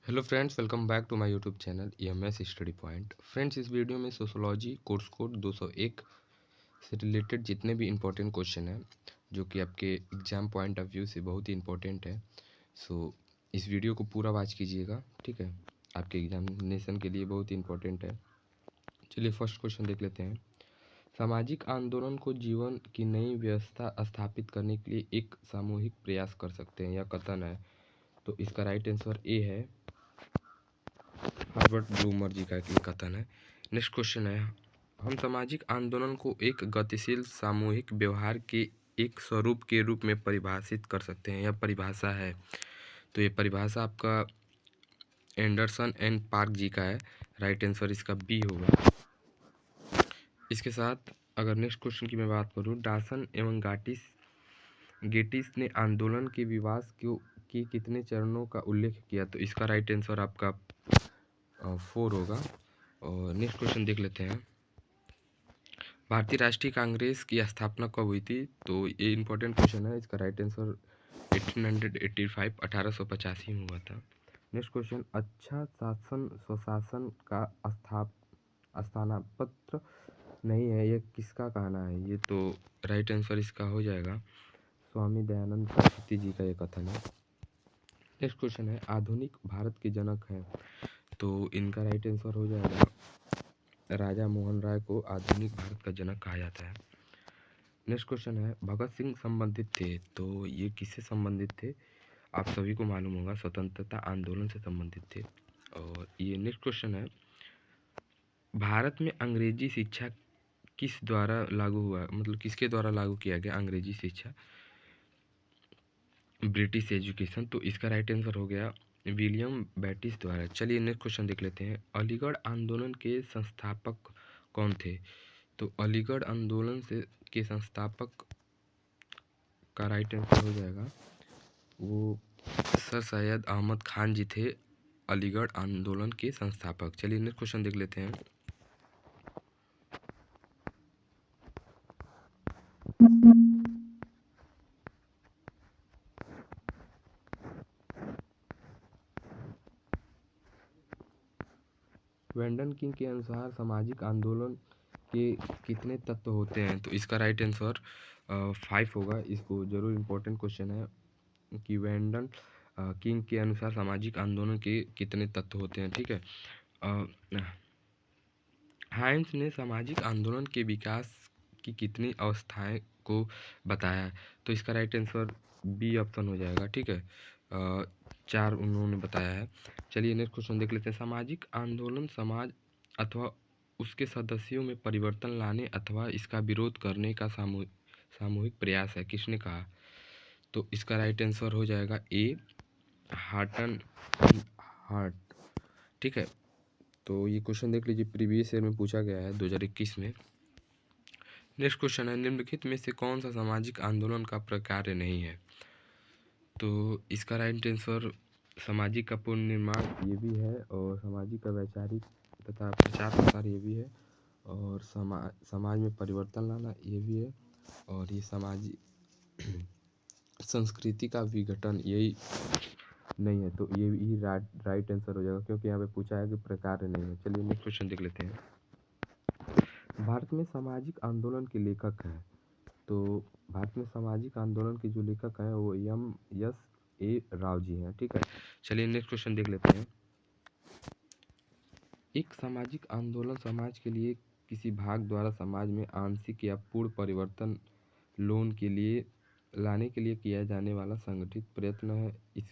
Hello friends, welcome back to my YouTube channel EMS study point. Friends, इस video में sociology course code 201 से related जितने भी important question हैं जो कि आपके एग्ज़ाम पॉइंट ऑफ व्यू से बहुत ही इम्पोर्टेंट है, सो इस वीडियो को पूरा वॉच कीजिएगा। ठीक है, आपके एग्जामिनेशन के लिए बहुत ही इम्पोर्टेंट है। चलिए फर्स्ट क्वेश्चन देख लेते हैं। सामाजिक आंदोलन को जीवन की नई व्यवस्था स्थापित करने के लिए एक सामूहिक प्रयास कर सकते हैं, यह कथन है। तो इसका राइट आंसर ए है, हर्बर्ट ब्लूमर जी का एक कथन है। नेक्स्ट क्वेश्चन है, हम सामाजिक आंदोलन को एक गतिशील सामूहिक व्यवहार के एक स्वरूप के रूप में परिभाषित कर सकते हैं, यह परिभाषा है। तो ये परिभाषा आपका एंडरसन एंड पार्क जी का है। राइट आंसर इसका बी होगा। इसके साथ अगर नेक्स्ट क्वेश्चन की मैं बात करूँ, डासन एवं गेटिस ने आंदोलन के विकास के कितने चरणों का उल्लेख किया? तो इसका राइट आंसर आपका 4 होगा। और नेक्स्ट क्वेश्चन देख लेते हैं, भारतीय राष्ट्रीय कांग्रेस की स्थापना कब हुई थी? तो ये इंपॉर्टेंट क्वेश्चन है। इसका राइट आंसर 1885 1885 में हुआ था। नेक्स्ट क्वेश्चन, अच्छा शासन स्वशासन का स्थानापत्र नहीं है, यह किसका कहना है? ये तो राइट आंसर इसका हो जाएगा स्वामी दयानंद सरस्वती जी का ये कथन है। नेक्स्ट क्वेश्चन है, आधुनिक भारत के जनक हैं? तो इनका राइट आंसर हो जाएगा राजा मोहन राय को आधुनिक भारत का जनक कहा जाता है। नेक्स्ट क्वेश्चन है, भगत सिंह संबंधित थे? तो ये किससे संबंधित थे? आप सभी को मालूम होगा, स्वतंत्रता आंदोलन से संबंधित थे। और ये नेक्स्ट क्वेश्चन है, भारत में अंग्रेजी शिक्षा किस द्वारा लागू हुआ, मतलब किसके द्वारा लागू किया गया अंग्रेजी शिक्षा? British education. तो इसका राइट आंसर हो गया विलियम बेटिस द्वारा। चलिए नेक्स्ट क्वेश्चन देख लेते हैं, अलीगढ़ आंदोलन के संस्थापक कौन थे? तो अलीगढ़ आंदोलन के संस्थापक का राइट आंसर हो जाएगा वो सर सैयद अहमद खान जी थे, अलीगढ़ आंदोलन के संस्थापक। चलिए नेक्स्ट क्वेश्चन देख लेते हैं, वेंडन किंग के अनुसार सामाजिक आंदोलन के कितने तत्व होते हैं? तो इसका राइट आंसर 5 होगा। इसको जरूर इम्पोर्टेंट क्वेश्चन है कि वेंडन किंग के अनुसार सामाजिक आंदोलन के कितने तत्व होते हैं। ठीक है, हाइम्स ने सामाजिक आंदोलन के विकास की कितनी अवस्थाएं को बताया? तो इसका राइट आंसर बी ऑप्शन हो जाएगा। ठीक है, 4 उन्होंने बताया है। चलिए नेक्स्ट क्वेश्चन देख लेते हैं, सामाजिक आंदोलन समाज अथवा उसके सदस्यों में परिवर्तन लाने अथवा इसका विरोध करने का सामूहिक प्रयास है, किसने कहा? तो इसका राइट आंसर हो जाएगा ए, हार्टन हार्ट। ठीक है, तो ये क्वेश्चन देख लीजिए, प्रीवियस ईयर में पूछा गया है 2021 में। नेक्स्ट क्वेश्चन है, निम्नलिखित में से कौन सा सामाजिक आंदोलन का प्रकार नहीं है? तो इसका राइट आंसर सामाजिक का पुनर्निर्माण ये भी है, और सामाजिक का वैचारिक तथा प्रचार प्रसार ये भी है, और समाज में परिवर्तन लाना ये भी है, और ये सामाजिक संस्कृति का विघटन यही नहीं है। तो ये भी राइट आंसर हो जाएगा, क्योंकि यहाँ पे पूछा है कि प्रकार नहीं है। चलिए नेक्स्ट क्वेश्चन देख लेते हैं, भारत में सामाजिक आंदोलन के लेखक हैं? तो भारत में सामाजिक आंदोलन के जो लेखक हैं वो एम.एस.ए. राव जी हैं। ठीक है, चलिए नेक्स्ट क्वेश्चन देख लेते हैं, एक सामाजिक आंदोलन समाज के लिए किसी भाग द्वारा समाज में आंशिक या पूर्ण परिवर्तन लाने के लिए किया जाने वाला संगठित प्रयत्न है।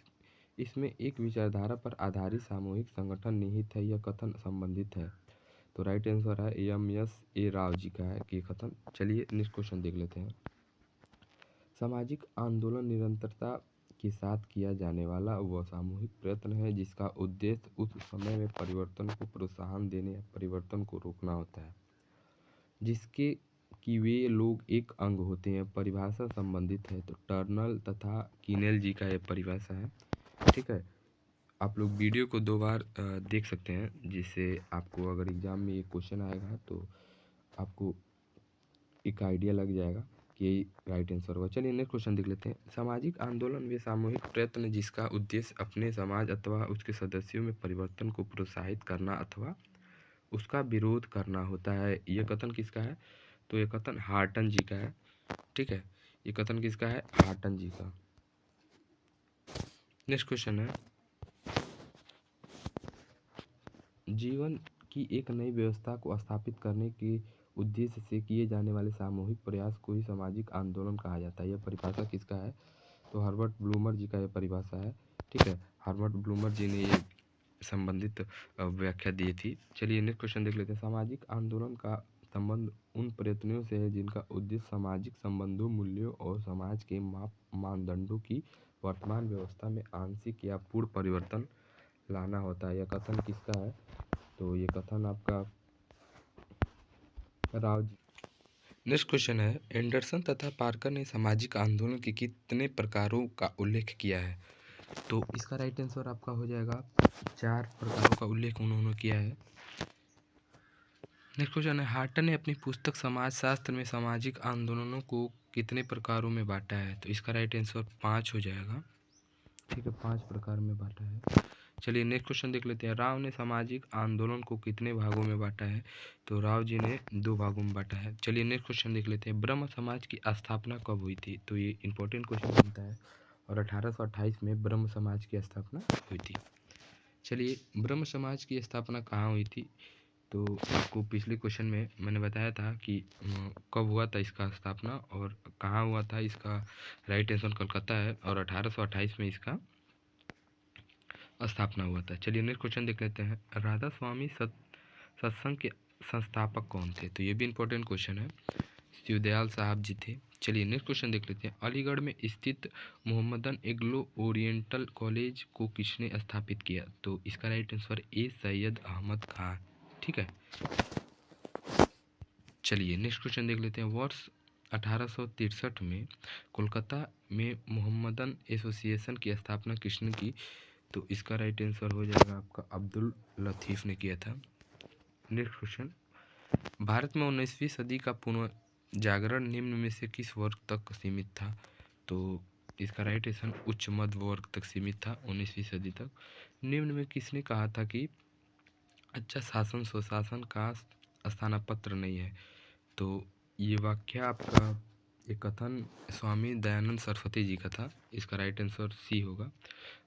इसमें एक विचारधारा पर आधारित सामूहिक संगठन निहित है, यह कथन संबंधित है। तो राइट आंसर है एम.एस.ए. राव जी का है कि कथन। चलिए नेक्स्ट क्वेश्चन देख लेते हैं, सामाजिक आंदोलन निरंतरता के साथ किया जाने वाला वह सामूहिक प्रयत्न है जिसका उद्देश्य उस समय में परिवर्तन को प्रोत्साहन देने या परिवर्तन को रोकना होता है, जिसके कि वे लोग एक अंग होते हैं। परिभाषा संबंधित है, तो टर्नल तथा किनेल जी का यह परिभाषा है। ठीक है, आप लोग वीडियो को 2 बार देख सकते हैं, जिससे आपको अगर एग्ज़ाम में ये क्वेश्चन आएगा तो आपको एक आइडिया लग जाएगा। यही राइट आंसर होगा। चलिए नेक्स्ट क्वेश्चन देख लेते हैं। सामाजिक आंदोलन वे सामूहिक प्रयत्न जिसका उद्देश्य अपने समाज अथवा उसके सदस्यों में परिवर्तन को प्रोत्साहित करना अथवा उसका विरोध करना होता है। ये कथन किसका है? तो ये कथन हार्टन जी का है। ठीक है, ये कथन किसका है? हार्टन जी का। नेक्स्ट क्वेश्चन है, जीवन की एक नई व्यवस्था को स्थापित करने के उद्देश्य से किए जाने वाले सामूहिक प्रयास को ही सामाजिक आंदोलन कहा जाता है। यह परिभाषा किसका है? तो हर्बर्ट ब्लूमर जी का यह परिभाषा है। ठीक है, हर्बर्ट ब्लूमर जी ने ये संबंधित व्याख्या दी थी। चलिए नेक्स्ट क्वेश्चन देख लेते हैं। सामाजिक आंदोलन का संबंध उन प्रयत्नों से है जिनका उद्देश्य सामाजिक संबंधों, मूल्यों और समाज के मानदंडों की वर्तमान व्यवस्था में आंशिक या पूर्ण परिवर्तन लाना होता है। यह कथन किसका है? तो ये कथन आपका राव जी। नेक्स्ट क्वेश्चन है, एंडरसन तथा पार्कर ने सामाजिक आंदोलन के कितने प्रकारों का उल्लेख किया है? तो इसका राइट आंसर आपका हो जाएगा 4 प्रकारों का उल्लेख उन्होंने किया है। नेक्स्ट क्वेश्चन है, हार्टन ने अपनी पुस्तक समाजशास्त्र में सामाजिक आंदोलनों को कितने प्रकारों में बांटा है? तो इसका राइट आंसर 5 हो जाएगा। ठीक है, 5 प्रकार में बांटा है। चलिए नेक्स्ट क्वेश्चन देख लेते हैं। राव ने सामाजिक आंदोलन को कितने भागों में बांटा है? तो राव जी ने 2 भागों में बांटा है। चलिए नेक्स्ट क्वेश्चन देख लेते हैं। ब्रह्म समाज की स्थापना कब हुई थी? तो ये इंपॉर्टेंट क्वेश्चन बनता है और 1828 में ब्रह्म समाज की स्थापना हुई थी। चलिए, ब्रह्म समाज की स्थापना कहाँ हुई थी? तो आपको पिछले क्वेश्चन में मैंने बताया था कि कब हुआ था इसका स्थापना और कहाँ हुआ था। इसका राइट आंसर कलकत्ता है और 1828 में इसका स्थापना हुआ था। चलिए नेक्स्ट क्वेश्चन देख लेते हैं। राधा स्वामी सत्संग के संस्थापक कौन थे? तो ये भी इंपॉर्टेंट क्वेश्चन है। शिवदयाल साहब जी थे। चलिए नेक्स्ट क्वेश्चन देख लेते हैं। अलीगढ़ में स्थित मोहम्मदन एग्लो ओरिएंटल कॉलेज को किसने स्थापित किया? तो इसका right answer A Syed Ahmad Khan. ठीक है, चलिए नेक्स्ट क्वेश्चन देख लेते हैं। वर्ष 1863 में कोलकाता में मोहम्मदन एसोसिएशन की स्थापना किसने की? तो इसका राइट आंसर हो जाएगा आपका अब्दुल लतीफ़ ने किया था। नेक्स्ट क्वेश्चन, भारत में 19वीं सदी का पुनर्जागरण निम्न में से किस वर्ग तक सीमित था? तो इसका राइट आंसर उच्च मध्य वर्ग तक सीमित था 19वीं सदी तक। निम्न में किसने कहा था कि अच्छा शासन सुशासन का स्थानापत्र नहीं है? तो ये वाक्य आपका ये कथन स्वामी दयानंद सरस्वती जी का था। इसका राइट आंसर सी होगा।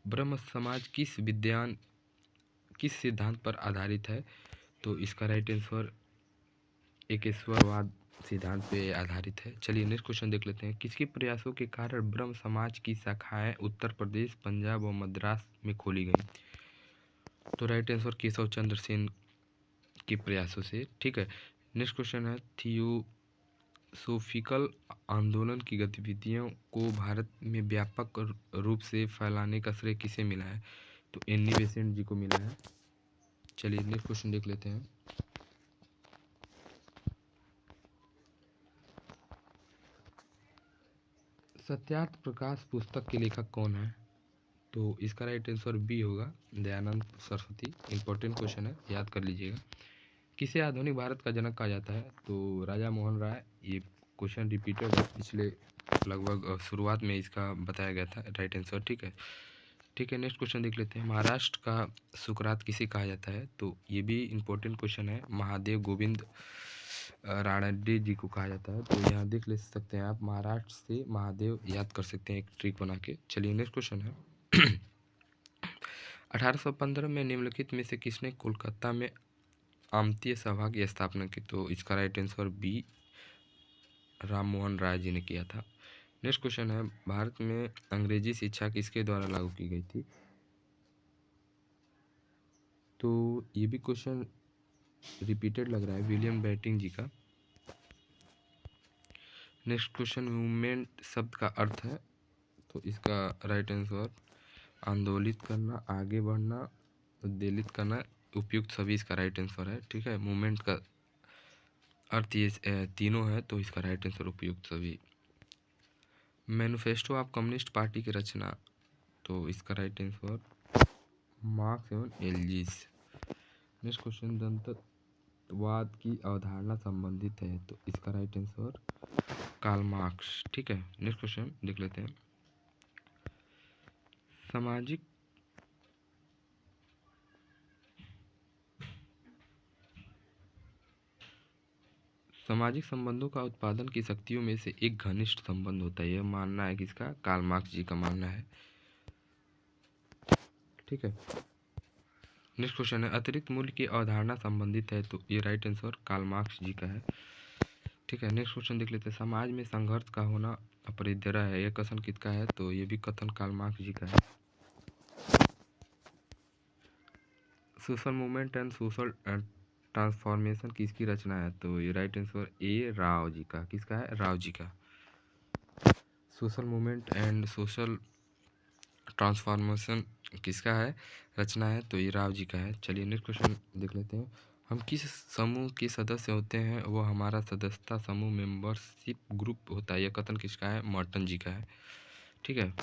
ब्रह्म समाज किस सिद्धांत पर आधारित है? तो इसका राइट आंसर एकेश्वरवाद सिद्धांत पे आधारित है। चलिए नेक्स्ट क्वेश्चन देख लेते हैं। किसके प्रयासों के कारण ब्रह्म समाज की शाखाएं उत्तर प्रदेश, पंजाब और मद्रास में खोली गई? तो राइट आंसर केशव चंद्र सेन के प्रयासों से। ठीक है, नेक्स्ट क्वेश्चन है। थियोसोफिकल आंदोलन की गतिविधियों को भारत में व्यापक रूप से फैलाने का श्रेय किसे मिला है? तो एनी बेसेंट जी को मिला है। चलिए नेक्स्ट क्वेश्चन देख लेते हैं। सत्यार्थ प्रकाश पुस्तक के लेखक कौन है? तो इसका राइट आंसर बी होगा, दयानंद सरस्वती। इंपॉर्टेंट क्वेश्चन है, याद कर लीजिएगा। किसे आधुनिक भारत का जनक कहा जाता है? तो राजा मोहन राय। ये क्वेश्चन रिपीटेड है, पिछले लगभग शुरुआत में इसका बताया गया था राइट आंसर। ठीक है, ठीक है, नेक्स्ट क्वेश्चन देख लेते हैं। महाराष्ट्र का सुकरात किसे कहा जाता है? तो ये भी इंपॉर्टेंट क्वेश्चन है। महादेव गोविंद रानडे जी को कहा जाता है। तो यहाँ देख ले सकते हैं आप, महाराष्ट्र से महादेव याद कर सकते हैं एक ट्रिक बना के। चलिए नेक्स्ट क्वेश्चन है। 1815 में निम्नलिखित में से किसने कोलकाता में आमतीय सभा की स्थापना की? तो इसका right answer B Ram Mohan Roy ji ने किया था। नेक्स्ट क्वेश्चन है। भारत में अंग्रेजी शिक्षा किसके द्वारा लागू की गई थी? तो ये भी क्वेश्चन रिपीटेड लग रहा है, विलियम बेंटिंक जी का। नेक्स्ट क्वेश्चन, मूवमेंट शब्द का अर्थ है? तो इसका राइट आंसर आंदोलित करना, आगे बढ़ना, उद्वेलित करना, उपयुक्त सभी इसका राइट आंसर है। ठीक है, मूवमेंट का अर्थ ये तीनों है, तो इसका राइट आंसर उपयुक्त सभी। मैनिफेस्टो ऑफ कम्युनिस्ट पार्टी की रचना? तो इसका राइट आंसर मार्क्स एवं एल्जिस। नेक्स्ट क्वेश्चन, वाद की अवधारणा संबंधित है? तो इसका राइट आंसर कार्ल मार्क्स। ठीक है, नेक्स्ट क्वेश्चन देख लेते हैं। सामाजिक सामाजिक संबंधों का उत्पादन की शक्तियों में से एक घनिष्ठ संबंध होता है, यह मानना है किसका? कार्ल मार्क्स जी का मानना है। ठीक है, नेक्स्ट क्वेश्चन है, अतिरिक्त मूल्य की अवधारणा संबंधित है, तो ये राइट आंसर कार्ल मार्क्स जी का है। ठीक है, नेक्स्ट क्वेश्चन देख लेते हैं। समाज में संघर्ष का होना अपरिहार्य है, यह कथन किसका है? तो ये भी कथन कार्ल मार्क्स जी का है। Social movement and social transformation किसकी रचना है? तो ये राइट आंसर ए राव जी का। किसका है? राव जी का। Social movement and social transformation किसका है? रचना है, तो ये राव जी का है। चलिए नेक्स्ट क्वेश्चन देख लेते हैं। हम किस समूह के सदस्य होते हैं? वो हमारा सदस्यता समूह मेंबरशिप ग्रुप होता है, यह कथन किसका है? मॉर्टन जी का है। ठीक है,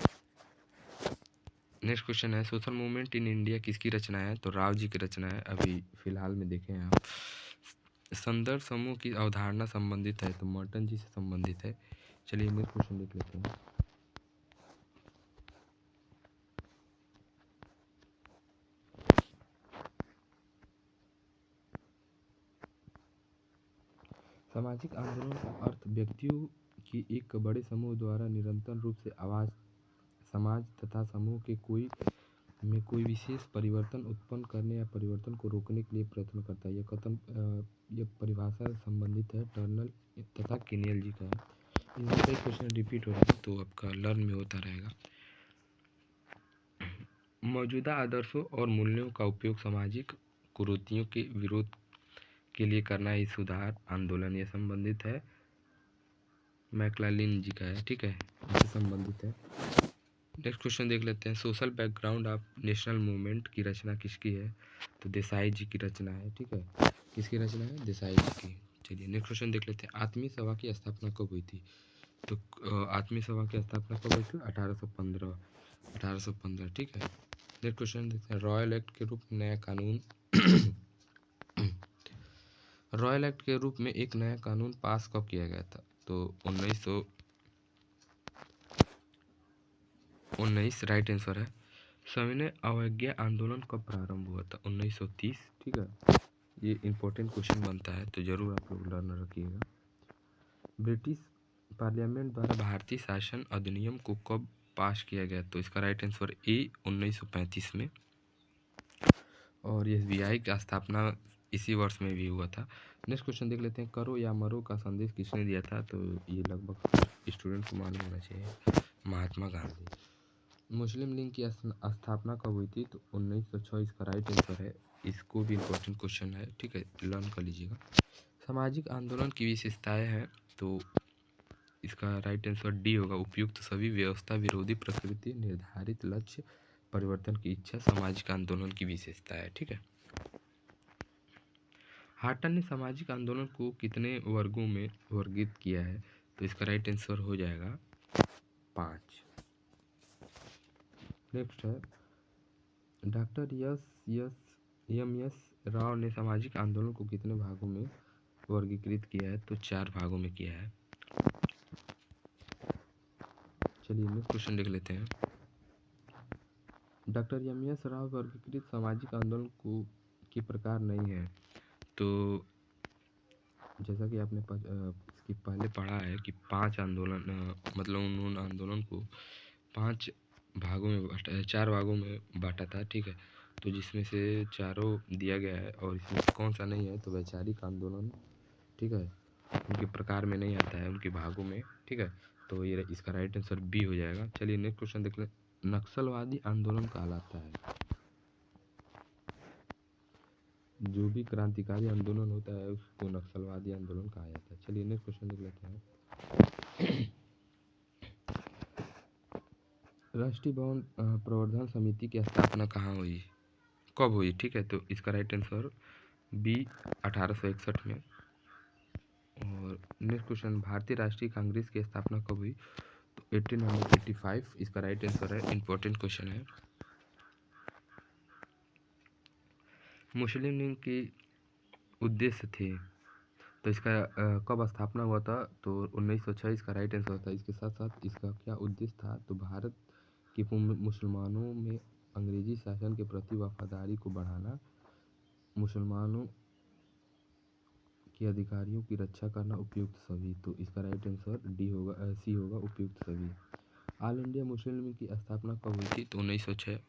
नेक्स्ट क्वेश्चन है, सोशल मूवमेंट इन इंडिया किसकी रचना है? तो राव जी की रचना है। अभी फिलहाल में देखें आप। संदर्भ समूह की अवधारणा संबंधित है, तो मॉर्टन जी से संबंधित है। चलिए नेक्स्ट क्वेश्चन देख लेते हैं। सामाजिक आंदोलन का अर्थ व्यक्तियों की एक बड़े समूह द्वारा निरंतर रूप से आवाज समाज तथा समूह के कोई विशेष परिवर्तन उत्पन्न करने या परिवर्तन को रोकने के लिए प्रयत्न करता है। यह परिभाषा संबंधित है टर्नल तथा केनियल जी का है। इनमें कई क्वेश्चन रिपीट हो रहे हैं, तो आपका लर्न में होता रहेगा। मौजूदा आदर्शों और मूल्यों का उपयोग सामाजिक कुरीतियों के विरोध के लिए करना ही सुधार आंदोलन, ये संबंधित है मैक्लालिन जी का है। ठीक है, इससे संबंधित है। नेक्स्ट क्वेश्चन देख लेते हैं। Social background of national movement की रचना किसकी है? तो देसाई जी की रचना है। ठीक है, किसकी रचना है? देसाई जी की। चलिए नेक्स्ट क्वेश्चन देख लेते हैं। आत्मीय सभा की स्थापना कब हुई थी? तो आत्मीय सभा की स्थापना कब हुई थी? 1815। ठीक है, नेक्स्ट क्वेश्चन देखते हैं। रॉयल एक्ट के रूप में नया कानून रॉयल एक्ट के रूप में एक नया कानून पास कब किया गया था? तो 1919 राइट आंसर है। सविनय अवज्ञा आंदोलन कब प्रारंभ हुआ था? 1930। ठीक है, ये इंपॉर्टेंट क्वेश्चन बनता है, तो जरूर आप लोग लर्न रखिएगा। ब्रिटिश पार्लियामेंट द्वारा भारतीय शासन अधिनियम को कब पास किया गया? तो इसका राइट आंसर ए 1935 में। और एसबीआई का स्थापना इसी वर्ष में भी हुआ था। नेक्स्ट क्वेश्चन देख लेते हैं। करो या मरो का संदेश किसने दिया था? तो ये लगभग स्टूडेंट को मालूम होना चाहिए, महात्मा गांधी। मुस्लिम लीग की स्थापना कब हुई थी? तो 1906 इसका राइट आंसर है। इसको भी इम्पोर्टेंट क्वेश्चन है, ठीक है, लर्न कर लीजिएगा। सामाजिक आंदोलन की विशेषताएं हैं, तो इसका राइट आंसर डी होगा। उपयुक्त सभी व्यवस्था विरोधी प्रकृति, निर्धारित लक्ष्य, परिवर्तन की इच्छा सामाजिक आंदोलन की विशेषता है। ठीक है, हाटन ने सामाजिक आंदोलन को कितने वर्गों में वर्गीकृत किया है? तो इसका राइट आंसर हो जाएगा 5। नेक्स्ट है, डॉक्टर एम एस राव ने सामाजिक आंदोलन को कितने भागों में वर्गीकृत किया है? तो 4 भागों में किया है। चलिए नेक्स्ट क्वेश्चन देख लेते हैं। Doctor MS. राव वर्गीकृत सामाजिक आंदोलन के प्रकार नहीं है। तो जैसा कि आपने इसकी पहले पढ़ा है कि 5 आंदोलन मतलब उन्होंने आंदोलन को 5 भागों में बांटा, 4 भागों में बांटा था। ठीक है, तो जिसमें से चारों दिया गया है, और इसमें कौन सा नहीं है? तो वैचारिक आंदोलन, ठीक है, उनके प्रकार में नहीं आता है, उनके भागों में। ठीक है, तो ये इसका राइट आंसर बी हो जाएगा। चलिए नेक्स्ट क्वेश्चन देख ले। नक्सलवादी आंदोलन कहलाता है, जो भी क्रांतिकारी आंदोलन होता है उसको नक्सलवादी आंदोलन कहा जाता है। चलिए नेक्स्ट क्वेश्चन देख लेते हैं। राष्ट्रीय भवन प्रवर्धन समिति की स्थापना कहाँ हुई, कब हुई? ठीक है, तो इसका राइट आंसर बी 1861 में। और नेक्स्ट क्वेश्चन, भारतीय राष्ट्रीय कांग्रेस की स्थापना कब हुई? तो 1885 इसका राइट आंसर है। इंपॉर्टेंट क्वेश्चन है। मुस्लिम लीग के उद्देश्य थे, तो इसका कब स्थापना हुआ था? तो 1906 इसका राइट आंसर था। इसके साथ साथ इसका क्या उद्देश्य था? तो भारत के मुसलमानों में अंग्रेजी शासन के प्रति वफादारी को बढ़ाना, मुसलमानों के अधिकारियों की रक्षा करना, उपयुक्त सभी। तो इसका राइट आंसर डी होगा, सी होगा, उपयुक्त सभी। ऑल इंडिया मुस्लिम लीग की स्थापना कब हुई थी? तो 1906।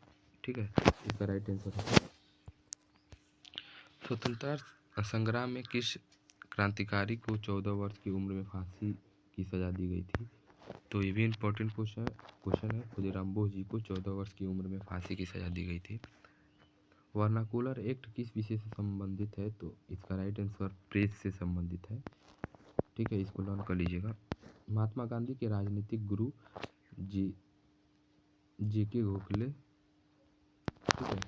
ठीक है, इसका राइट आंसर है। स्वतंत्रता संग्राम में किस क्रांतिकारी को 14 वर्ष की उम्र में फांसी की सजा दी गई थी? तो ये भी इम्पोर्टेंट क्वेश्चन है। खुदीराम बोस जी को 14 वर्ष की उम्र में फांसी की सजा दी गई थी। वर्नाकुलर एक्ट किस विषय से संबंधित है? तो इसका राइट आंसर प्रेस से संबंधित है। ठीक है, इसको लर्न कर लीजिएगा। महात्मा गांधी के राजनीतिक गुरु जेके गोखले। ठीक है,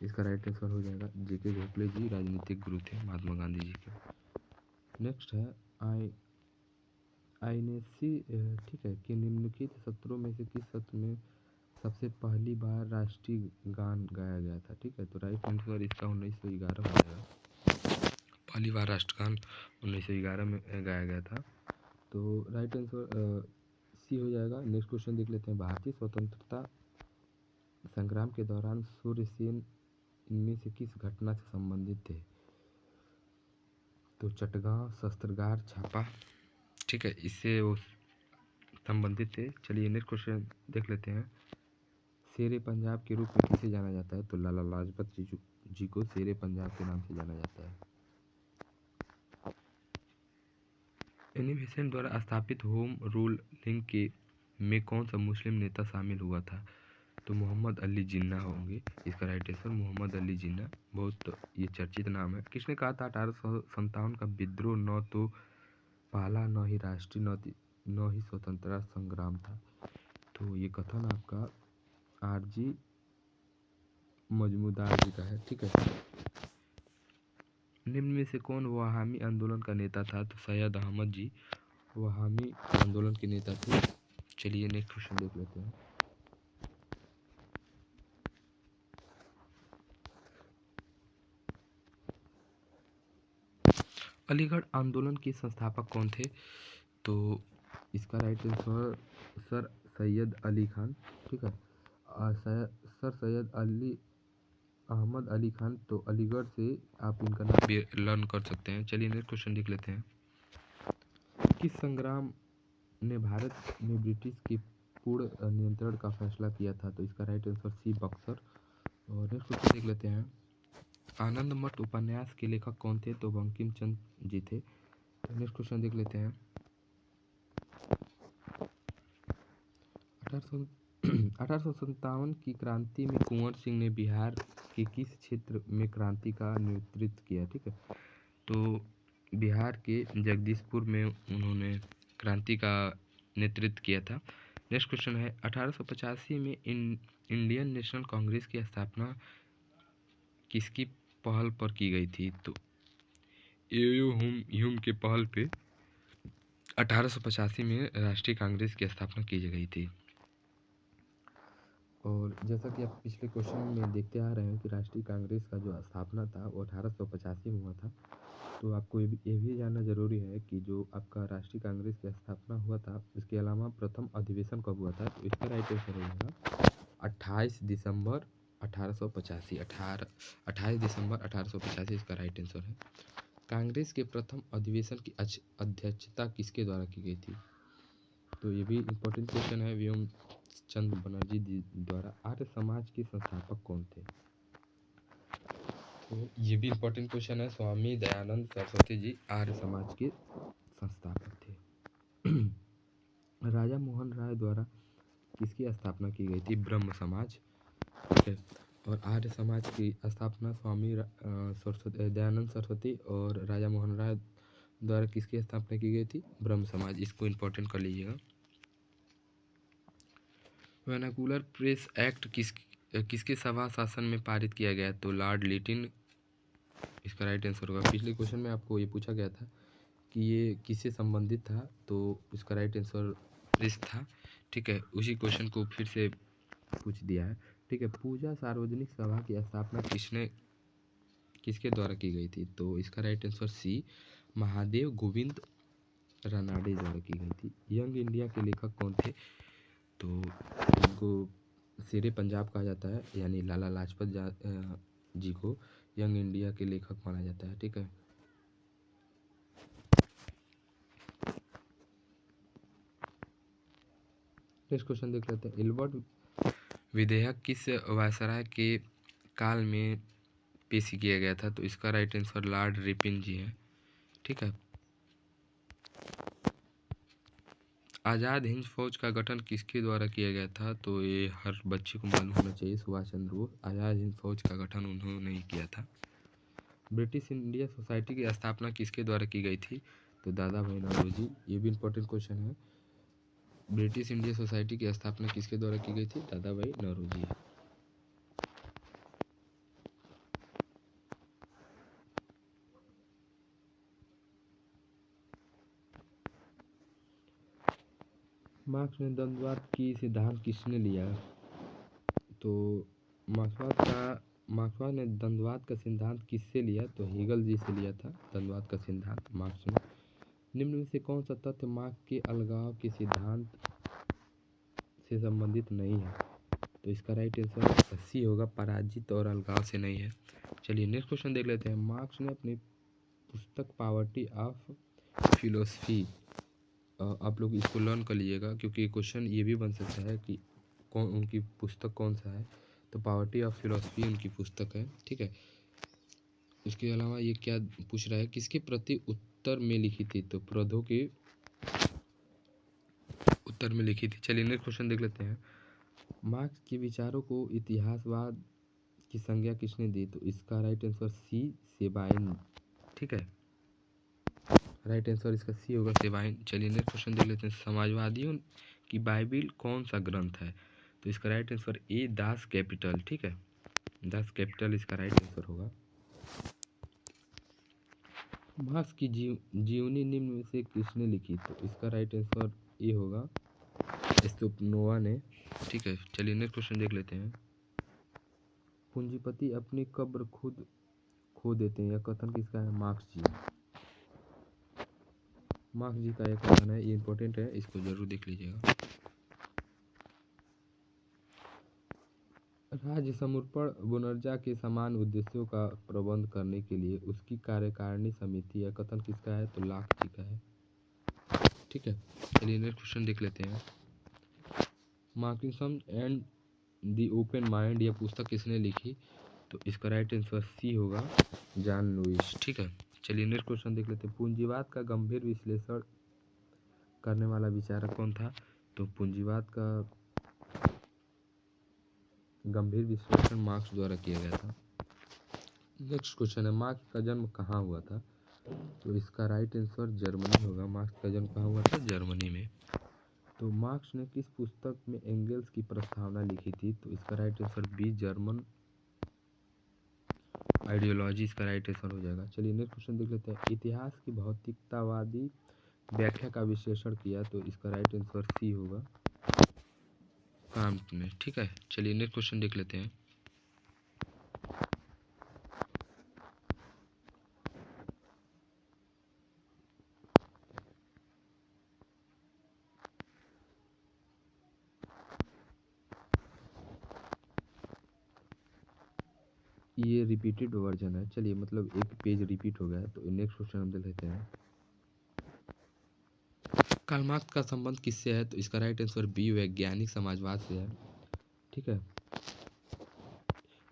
इसका राइट आंसर हो जाएगा जेके गोखले जी राजनीतिक गुरु थे महात्मा गांधी जी के। नेक्स्ट है आईएनसी। ठीक है, कि निम्नलिखित सत्रों में से किस सत्र में सबसे पहली बार राष्ट्रीय गान गाया गया था? ठीक है, तो राइट आंसर इसका 1911 हो जाएगा। पहली बार राष्ट्रगान 1911 में गाया गया था। तो राइट आंसर सी हो जाएगा। नेक्स्ट क्वेश्चन देख लेते हैं। भारतीय स्वतंत्रता संग्राम के दौरान सूर्य सेन इनमें से किस घटना से संबंधित थे? तो चटगांव शस्त्रागार छापा। ठीक है, इससे वो संबंधित थे। चलिए नेक्स्ट क्वेश्चन देख लेते हैं। शेरे पंजाब के रूप में किसे जाना जाता है? तो लाला लाजपत जी को शेरे पंजाब के नाम से जाना जाता है। एनी बेसेंट द्वारा स्थापित होम रूल लीग के में कौन सा मुस्लिम नेता शामिल हुआ था? तो मोहम्मद अली जिन्ना होंगे। इसका राइट आंसर मोहम्मद अली जिन्ना, बहुत ये चर्चित नाम है। किसने कहा था 1857 का विद्रोह न तो पहला, न ही राष्ट्रीय, न ही स्वतंत्रता संग्राम था? तो ये कथन आपका आरजी मजमूदार जी का है। ठीक है, निम्न में से कौन वहामी आंदोलन का नेता था? तो सैयद अहमद जी वहामी आंदोलन के नेता थे। चलिए नेक्स्ट क्वेश्चन देख लेते हैं। अलीगढ़ आंदोलन के संस्थापक कौन थे? तो इसका right answer sir Syed Ali Khan. ठीक है, सर सैयद अली अहमद अली खान। तो अलीगढ़ से आप इनका नाम भी लर्न कर सकते हैं। चलिए नेक्स्ट क्वेश्चन देख लेते हैं। किस संग्राम ने भारत में ब्रिटिश के पूर्ण नियंत्रण का फैसला किया था? तो इसका राइट आंसर सी बक्सर। और नेक्स्ट क्वेश्चन देख लेते हैं। आनंद मठ उपन्यास के लेखक कौन थे? तो बंकिम चंद्र जी थे। तो नेक्स्ट क्वेश्चन देख लेते हैं। 1857 की क्रांति में कुंवर सिंह ने बिहार के किस क्षेत्र में क्रांति का नेतृत्व किया? ठीक है, तो बिहार के जगदीशपुर में उन्होंने क्रांति का नेतृत्व किया था। नेक्स्ट क्वेश्चन है 1885 में इंडियन नेशनल कांग्रेस की स्थापना किसकी पहल पर की गई थी? तो एओ ह्यूम के पहल पे 1885 में राष्ट्रीय कांग्रेस की स्थापना की गई थी। और जैसा कि आप पिछले क्वेश्चन में देखते आ रहे हैं कि राष्ट्रीय कांग्रेस का जो स्थापना था वो 1885 में हुआ था। तो आपको ये भी जानना जरूरी है कि जो आपका राष्ट्रीय कांग्रेस की स्थापना हुआ था, इसके अलावा प्रथम अधिवेशन कब हुआ था? तो इसका राइट आंसर होगा 28 दिसंबर 1885। 28 दिसंबर 1885 इसका राइट आंसर है। कांग्रेस के प्रथम अधिवेशन की अध्यक्षता किसके द्वारा की गई थी? तो ये भी इम्पोर्टेंट क्वेश्चन है। व्योम चंद्र बनर्जी द्वारा। आर्य समाज के संस्थापक कौन थे? तो ये भी इम्पोर्टेंट क्वेश्चन है। स्वामी दयानंद सरस्वती जी आर्य समाज के संस्थापक थे। राजा मोहन राय द्वारा किसकी स्थापना की गई थी? ब्रह्म समाज। ठीक है, और आर्य समाज की स्थापना स्वामी दयानंद सरस्वती और राजा मोहन राय द्वारा किसकी स्थापना की गई थी? ब्रह्म समाज। इसको इम्पोर्टेंट कर लीजिएगा। वर्नाकुलर प्रेस एक्ट किसके सभा शासन में पारित किया गया? तो लॉर्ड लिटिन इसका राइट आंसर होगा। पिछले क्वेश्चन में आपको ये पूछा गया था कि ये किससे संबंधित था, तो इसका राइट आंसर प्रेस था। ठीक है, उसी क्वेश्चन को फिर से पूछ दिया है। ठीक है, पूजा सार्वजनिक सभा की स्थापना किसके द्वारा की गई थी? तो इसका right answer C Mahadev Govind Ranade द्वारा की गई थी। यंग इंडिया के लेखक कौन थे? तो इनको शेरे पंजाब कहा जाता है, यानी लाला लाजपत जी को यंग इंडिया के लेखक माना जाता है। ठीक है, नेक्स्ट क्वेश्चन देख लेते हैं। एल्बर्ट विधेयक किस वायसराय के काल में पेश किया गया था? तो इसका राइट आंसर लॉर्ड रिपन जी है। ठीक है, आज़ाद हिंद फौज का गठन किसके द्वारा किया गया था? तो ये हर बच्चे को मालूम होना चाहिए, सुभाष चंद्र बोस। आज़ाद हिंद फौज का गठन उन्होंने ही किया था। ब्रिटिश इंडिया सोसाइटी की स्थापना किसके द्वारा की गई थी? तो दादा भाई नौरोजी। ये भी इंपॉर्टेंट क्वेश्चन है। ब्रिटिश इंडिया सोसाइटी की स्थापना किसके द्वारा की गई थी? दादा भाई नौरोजी। मार्क्स ने द्वंद्ववाद की सिद्धांत किसने लिया? तो मार्क्सवाद ने द्वंद्ववाद का सिद्धांत किससे लिया? तो हेगल जी से लिया था द्वंद्ववाद का सिद्धांत मार्क्स ने। निम्न में से कौन सा तथ्य मार्क्स के अलगाव के सिद्धांत से संबंधित नहीं है? तो इसका राइट आंसर सी होगा, पराजित और अलगाव से नहीं है। चलिए नेक्स्ट क्वेश्चन देख लेते हैं। मार्क्स ने अपनी पुस्तक पॉवर्टी ऑफ फिलोसफी, आप लोग इसको लर्न कर लीजिएगा क्योंकि क्वेश्चन ये भी बन सकता है कि कौन उनकी पुस्तक कौन सा है। तो पॉवर्टी ऑफ फिलोसफी उनकी पुस्तक है। ठीक है, इसके अलावा ये क्या पूछ रहा है, किसके प्रति उत्तर में लिखी थी? तो प्रौधों के उत्तर में लिखी थी। चलिए नेक्स्ट क्वेश्चन देख लेते हैं। मार्क्स के विचारों को इतिहासवाद की संज्ञा किसने दी? तो इसका राइट आंसर सी, सेबाइन। ठीक है, राइट आंसर इसका सी होगा, सेबाइन। चलिए नेक्स्ट क्वेश्चन देख लेते हैं। समाजवादियों की बाइबिल कौन सा ग्रंथ है? तो इसका राइट आंसर ए, दास कैपिटल। ठीक है, दास कैपिटल इसका राइट आंसर होगा। मार्क्स की जीवनी निम्न में से किसने लिखी? तो इसका राइट आंसर ए होगा, स्टुपनोवा ने। ठीक है, चलिए नेक्स्ट क्वेश्चन देख लेते हैं। पूंजीपति अपनी कब्र खुद खो देते हैं, यह कथन किसका है? मार्क्स जी। मार्क्स जी का यह कथन है, ये इंपॉर्टेंट है, इसको जरूर देख लीजिएगा। राज्य समर्पण वुनरजा के समान उद्देश्यों का प्रबंध करने के लिए उसकी कार्यकारिणी समिति, यह कथन किसका है? तो लॉक जी का है। ठीक है, चलिए नेक्स्ट क्वेश्चन देख लेते हैं। Marxism and the open mind, यह पुस्तक किसने लिखी? तो इसका राइट आंसर सी होगा, जॉन लुइस। ठीक है, चलिए नेक्स्ट क्वेश्चन देख लेते हैं। पूंजीवाद का गंभीर विश्लेषण करने वाला विचारक कौन था? तो पूंजीवाद का गंभीर विश्लेषण मार्क्स द्वारा किया गया था। नेक्स्ट क्वेश्चन है, मार्क्स का जन्म कहाँ हुआ था? तो इसका राइट आंसर जर्मनी होगा। मार्क्स का जन्म कहाँ हुआ था? जर्मनी में। तो मार्क्स ने किस पुस्तक में एंगल्स की प्रस्तावना लिखी थी? तो इसका right answer B, German ideology इसका राइट आंसर हो जाएगा। चलिए नेक्स्ट क्वेश्चन देख लेते हैं। इतिहास की भौतिकतावादी व्याख्या का विश्लेषण किया, तो इसका राइट आंसर सी होगा, कांट ने। ठीक है, चलिए नेक्स्ट क्वेश्चन देख लेते हैं। ये रिपीटेड वर्जन है, चलिए मतलब एक पेज रिपीट हो गया है। तो नेक्स्ट क्वेश्चन हम देख लेते हैं। कार्ल मार्क्स का संबंध किससे है? तो इसका राइट आंसर बी, वैज्ञानिक समाजवाद से है। ठीक है,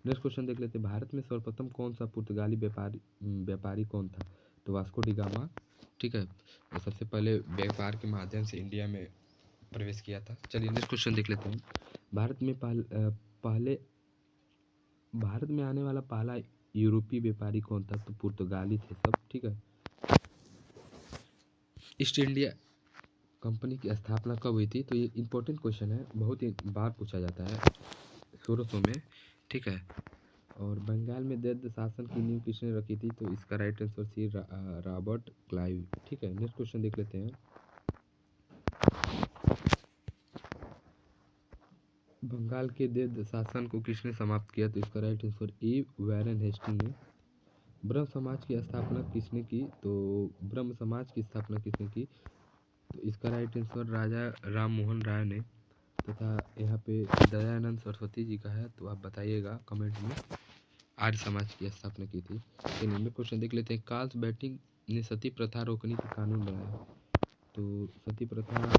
नेक्स्ट क्वेश्चन देख लेते हैं। भारत में सर्वप्रथम कौन सा पुर्तगाली व्यापारी कौन था? तो वास्को डी गामा। ठीक है, वो सबसे पहले व्यापार के माध्यम से इंडिया में प्रवेश किया था। चलिए नेक्स्ट क्वेश्चन देख लेते हैं। भारत में आने वाला पहला यूरोपीय व्यापारी कौन था? तो पुर्तगाली थे सब। ठीक है, ईस्ट इंडिया कंपनी की स्थापना कब हुई थी? तो ये इंपॉर्टेंट क्वेश्चन है, बहुत ही बार पूछा जाता है, 1600 में। ठीक है, और बंगाल में द्वैध शासन की नींव किसने रखी थी? तो इसका right answer C, Robert Clive. ठीक है, नेक्स्ट क्वेश्चन देख लेते हैं। बंगाल के द्वैध शासन को किसने समाप्त किया? तो इसका right answer A, Warren Hasting ने। ब्रह्म समाज की स्थापना किसने की? तो ब्रह्म समाज की स्थापना किसने की? तो इसका राइट आंसर राजा राम मोहन राय ने, तथा यहाँ पे दयानंद सरस्वती जी का है, तो आप बताइएगा कमेंट में। आर्य समाज की स्थापना की थी। चलिए नेक्स्ट क्वेश्चन देख लेते हैं। कार्ल्स बैटिंग ने सती प्रथा रोकने का कानून बनाया। तो सती प्रथा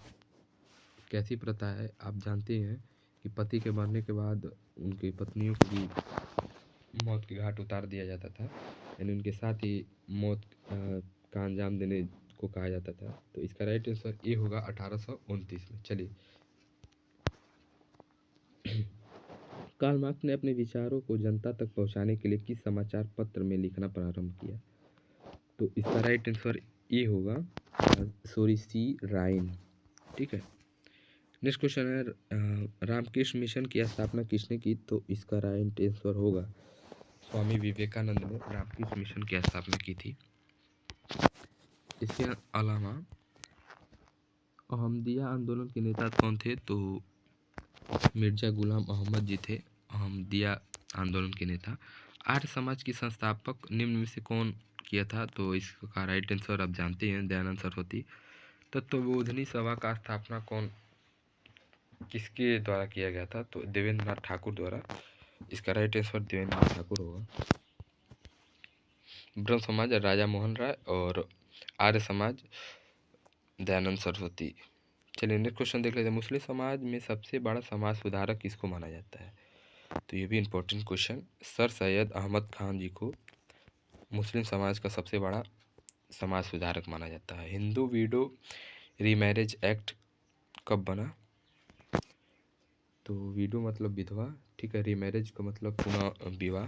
कैसी प्रथा है? आप जानते हैं कि पति के मरने के बाद उनकी पत्नियों को भी मौत के घाट उतार दिया जाता था, यानी उनके साथ ही मौत का अंजाम देने को कहा जाता था। तो इसका राइट आंसर ए होगा 1829 में। चलिए कार्ल मार्क्स ने अपने विचारों को जनता तक पहुंचाने के लिए किस समाचार पत्र में लिखना प्रारंभ किया? तो इसका राइट आंसर ए होगा सी राइन। ठीक है। नेक्स्ट क्वेश्चन है रामकृष्ण मिशन की स्थापना किसने की? तो इसका राइट आंसर होगा स्वामी विवेकानंद ने रामकृष्ण मिशन की स्थापना की थी। इसके अलावा अहमदिया आंदोलन के नेता कौन थे? तो मिर्जा गुलाम अहमद जी थे अहमदिया आंदोलन के नेता। आर्य समाज की संस्थापक निम्न में से कौन किया था? तो इसका राइट आंसर आप जानते हैं दयानंद सरस्वती। तत्वबोधिनी सभा का स्थापना किसके द्वारा किया गया था? तो देवेंद्र नाथ ठाकुर द्वारा। इसका राइट आंसर देवेंद्र नाथ ठाकुर होगा। ब्रह्म समाज राजा मोहन राय और आर्य समाज दयानंद सरस्वती। चलिए नेक्स्ट क्वेश्चन देख लेते हैं। मुस्लिम समाज में सबसे बड़ा समाज सुधारक किसको माना जाता है? तो ये भी important question. Sir Syed Ahmad Khan ji को मुस्लिम समाज का सबसे बड़ा समाज सुधारक माना जाता है। हिंदू वीडो रीमैरिज एक्ट कब बना? तो वीडो मतलब विधवा, ठीक है, रीमैरिज का मतलब पुनः विवाह।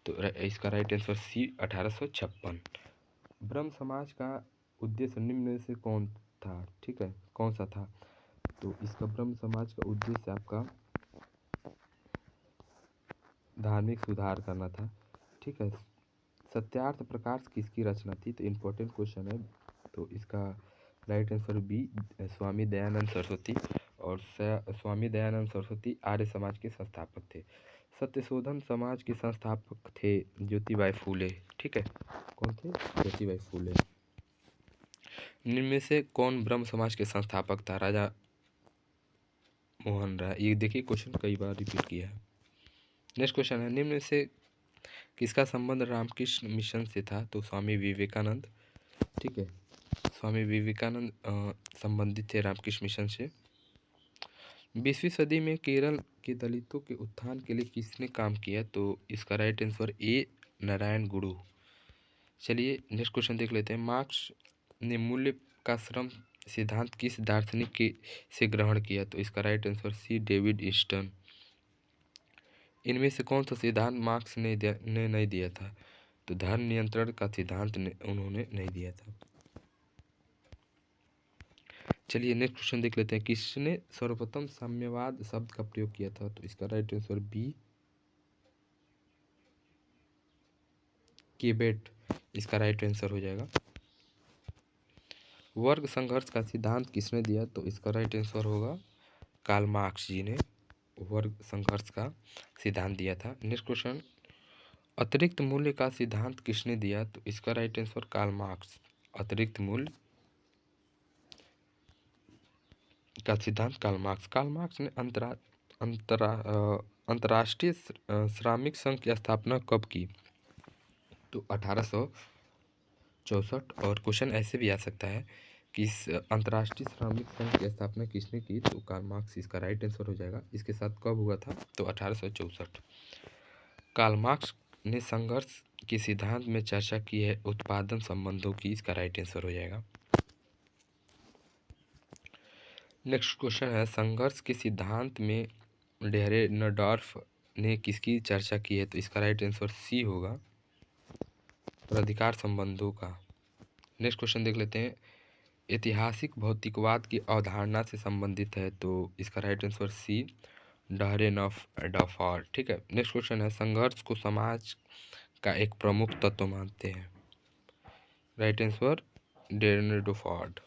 तो इसका राइट आंसर सी 1856। ब्रह्म समाज का उद्देश्य निम्न में से कौन था? ठीक है, कौन सा था? तो इसका ब्रह्म समाज का उद्देश्य आपका धार्मिक सुधार करना था। ठीक है। सत्यार्थ प्रकाश किसकी रचना थी? तो इम्पोर्टेंट क्वेश्चन है। तो इसका right answer B Swami Dayanand Saraswati. और स्वामी दयानंद सरस्वती आर्य समाज के संस्थापक थे। सत्यशोधन समाज के संस्थापक थे ज्योतिबाई फूले। ठीक है, कौन थे? ज्योतिबाई फूले। निम्न में से कौन ब्रह्म समाज के संस्थापक था? राजा मोहन राय। ये देखिए क्वेश्चन कई बार रिपीट किया है। नेक्स्ट क्वेश्चन है निम्न में से किसका संबंध रामकृष्ण मिशन से था? तो स्वामी विवेकानंद। ठीक है, स्वामी विवेकानंद संबंधित थे रामकृष्ण मिशन से। 20वीं सदी में केरल के दलितों के उत्थान के लिए किसने काम किया? तो इसका राइट आंसर ए नारायण गुरु। चलिए नेक्स्ट क्वेश्चन देख लेते हैं। मार्क्स ने मूल्य का श्रम सिद्धांत किस दार्शनिक से ग्रहण किया? तो इसका right answer C David Easton. इनमें से कौन सा सिद्धांत मार्क्स ने नहीं दिया था? तो धन नियंत्रण का सिद्धांत उन्होंने नहीं दिया था। चलिए नेक्स्ट क्वेश्चन देख लेते हैं। किसने सर्वप्रथम साम्यवाद शब्द का प्रयोग किया था? तो इसका राइट आंसर बी केबेट। इसका राइट आंसर हो जाएगा। वर्ग संघर्ष का सिद्धांत किसने दिया? तो इसका राइट आंसर होगा कार्ल मार्क्स जी ने वर्ग संघर्ष का सिद्धांत दिया था। नेक्स्ट क्वेश्चन अतिरिक्त मूल्य का सिद्धांत किसने दिया? तो इसका राइट आंसर कार्ल मार्क्स। अतिरिक्त मूल्य का सिद्धांत कार्ल मार्क्स। कार्ल मार्क्स ने अंतर्राष्ट्रीय श्रमिक संघ की स्थापना कब की? तो 1864। और क्वेश्चन ऐसे भी आ सकता है कि इस अंतर्राष्ट्रीय श्रमिक संघ की स्थापना किसने की? तो कार्ल मार्क्स इसका राइट आंसर हो जाएगा। इसके साथ कब हुआ था? तो 1864। कार्ल मार्क्स ने संघर्ष के सिद्धांत में चर्चा की है उत्पादन संबंधों की। इसका राइट आंसर हो जाएगा। नेक्स्ट क्वेश्चन है संघर्ष के सिद्धांत में डेरेनडॉर्फ ने किसकी चर्चा की है? तो इसका राइट आंसर सी होगा प्राधिकार संबंधों का। नेक्स्ट क्वेश्चन देख लेते हैं। ऐतिहासिक भौतिकवाद की अवधारणा से संबंधित है। तो इसका राइट आंसर सी डेरेनडॉर्फ। ठीक है। नेक्स्ट क्वेश्चन है संघर्ष को समाज का एक प्रमुख तत्व मानते हैं। Right answer Dahrendorf.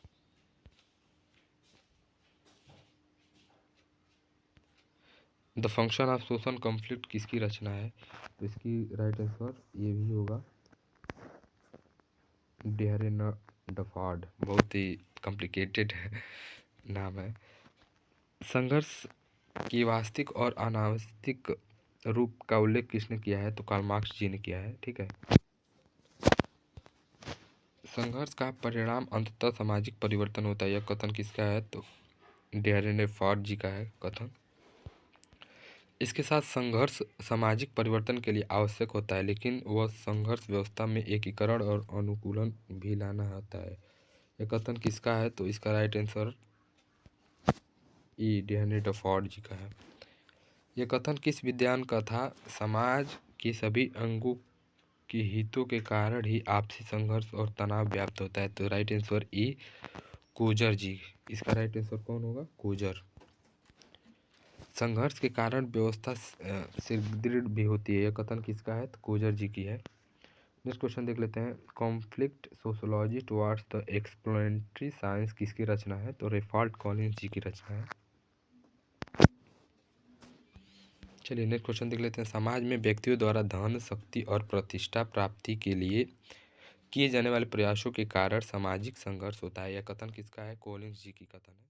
The function of social conflict किसकी रचना है? तो इसकी राइट आंसर ये भी होगा डेरेन डफार्ड, बहुत ही कॉम्प्लिकेटेड है नाम है। संघर्ष की वास्तविक और अनावश्यक रूप का उल्लेख किसने किया है? तो कार्ल मार्क्स जी ने किया है। ठीक है। संघर्ष का परिणाम अंततः सामाजिक परिवर्तन होता है, यह कथन किसका है? तो डेरेन डफार्ड जी का है कथन। इसके साथ संघर्ष सामाजिक परिवर्तन के लिए आवश्यक होता है, लेकिन वह संघर्ष व्यवस्था में एकीकरण और अनुकूलन भी लाना होता है। यह कथन किसका है? तो इसका राइट आंसर ई डेरेन डफार्ड जी का है। यह कथन किस विद्वान का था? समाज की सभी अंगों के हितों के कारण ही आपसी संघर्ष और तनाव व्याप्त होता है। तो राइट आंसर ई कोजर जी। इसका राइट आंसर कौन होगा? कोजर। संघर्ष के कारण व्यवस्था सुदृढ़ भी होती है, यह कथन किसका है? तो कोजर जी की है। नेक्स्ट क्वेश्चन देख लेते हैं। Conflict sociology towards the explanatory science किसकी रचना है? तो रेफाल्ट कॉलिंस जी की रचना है। चलिए नेक्स्ट क्वेश्चन देख लेते हैं। समाज में व्यक्तियों द्वारा धन, शक्ति और प्रतिष्ठा प्राप्ति के लिए किए जाने वाले प्रयासों के कारण सामाजिक संघर्ष होता है, यह कथन किसका है? कॉलिंस जी की कथन है।